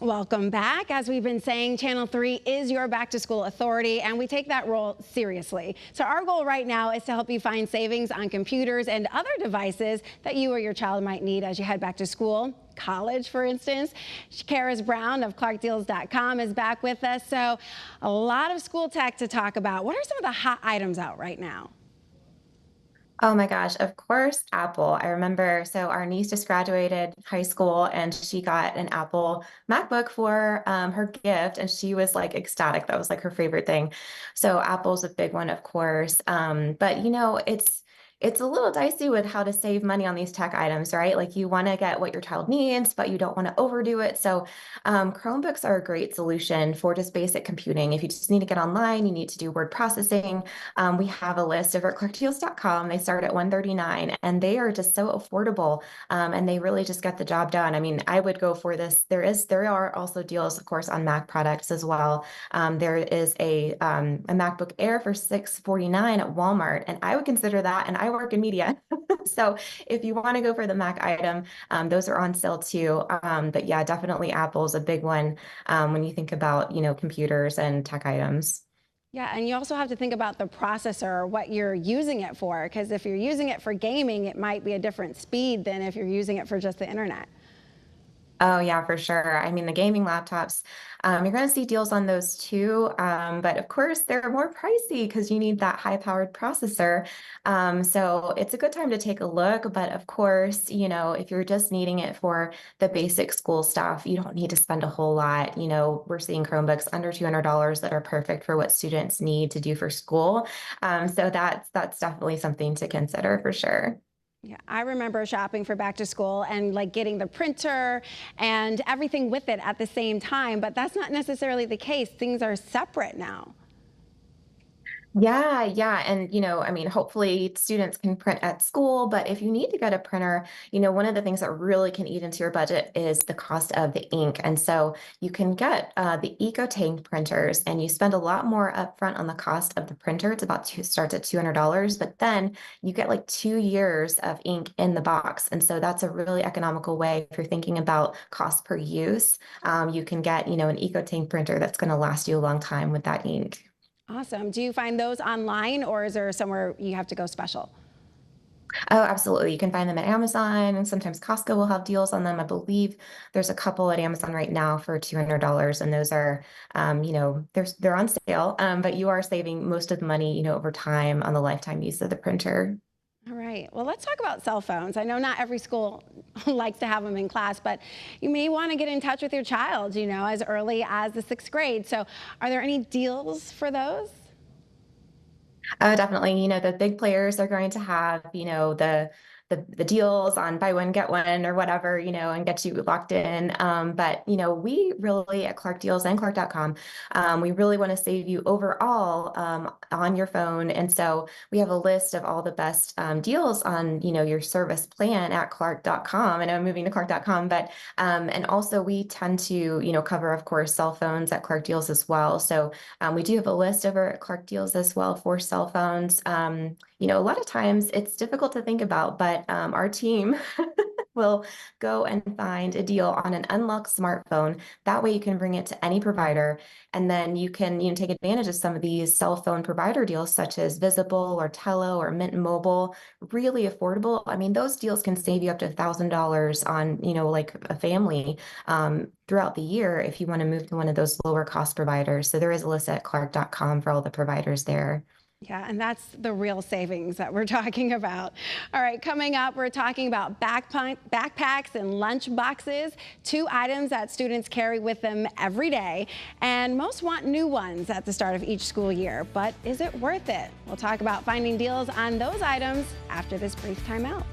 Welcome back. As we've been saying, Channel 3 is your back-to-school authority, and we take that role seriously. So our goal right now is to help you find savings on computers and other devices that you or your child might need as you head back to school. College, for instance. Karis Brown of ClarkDeals.com is back with us. So a lot of school tech to talk about. What are some of the hot items out right now? Oh my gosh, of course, Apple. I remember, so our niece just graduated high school and she got an Apple MacBook for her gift, and she was like ecstatic. That was like her favorite thing. So Apple's a big one, of course. But it's a little dicey with how to save money on these tech items, right? Like you want to get what your child needs, but you don't want to overdo it. So Chromebooks are a great solution for just basic computing. If you just need to get online, you need to do word processing. We have a list over at ClarkDeals.com. They start at $139, and they are just so affordable, and they really just get the job done. I mean, I would go for this. There are also deals, of course, on Mac products as well. There is a MacBook Air for $649 at Walmart, and I would consider that. And I work in media, so if you want to go for the Mac item, those are on sale too. But yeah, definitely Apple's a big one when you think about computers and tech items. Yeah, and you also have to think about the processor, what you're using it for, because if you're using it for gaming, it might be a different speed than if you're using it for just the internet. Oh yeah, for sure. I mean, the gaming laptops, you're going to see deals on those too. But of course, they're more pricey because you need that high-powered processor. So it's a good time to take a look. But of course, if you're just needing it for the basic school stuff, you don't need to spend a whole lot. We're seeing Chromebooks under $200 that are perfect for what students need to do for school. So that's definitely something to consider for sure. Yeah, I remember shopping for back to school and like getting the printer and everything with it at the same time, but that's not necessarily the case. Things are separate now. Yeah, yeah. And, I mean, hopefully students can print at school, but if you need to get a printer, one of the things that really can eat into your budget is the cost of the ink. And so you can get the EcoTank printers, and you spend a lot more upfront on the cost of the printer. It's starts at $200, but then you get like 2 years of ink in the box. And so that's a really economical way if you're thinking about cost per use. You can get, an EcoTank printer that's going to last you a long time with that ink. Awesome. Do you find those online, or is there somewhere you have to go special? Oh, absolutely. You can find them at Amazon, and sometimes Costco will have deals on them. I believe there's a couple at Amazon right now for $200, and those are, they're on sale. But you are saving most of the money, over time on the lifetime use of the printer. All right. Well, let's talk about cell phones. I know not every school likes to have them in class, but you may want to get in touch with your child, as early as the 6th grade. So are there any deals for those? Oh, definitely. The big players are going to have, the deals on buy one, get one or whatever, and get you locked in. But, we really at Clark Deals and Clark.com, we really want to save you overall on your phone. And so we have a list of all the best deals on, your service plan at Clark.com. And I'm moving to Clark.com, but and also we tend to, cover, of course, cell phones at Clark Deals as well. So we do have a list over at Clark Deals as well for cell phones. A lot of times it's difficult to think about, but our team will go and find a deal on an unlocked smartphone. That way you can bring it to any provider, and then you can take advantage of some of these cell phone provider deals such as Visible or Tello or Mint Mobile, really affordable. I mean, those deals can save you up to $1,000 on, like a family throughout the year if you want to move to one of those lower cost providers. So there is a list at Clark.com for all the providers there. Yeah, and that's the real savings that we're talking about. All right, coming up, we're talking about backpacks and lunch boxes, 2 items that students carry with them every day. And most want new ones at the start of each school year. But is it worth it? We'll talk about finding deals on those items after this brief timeout.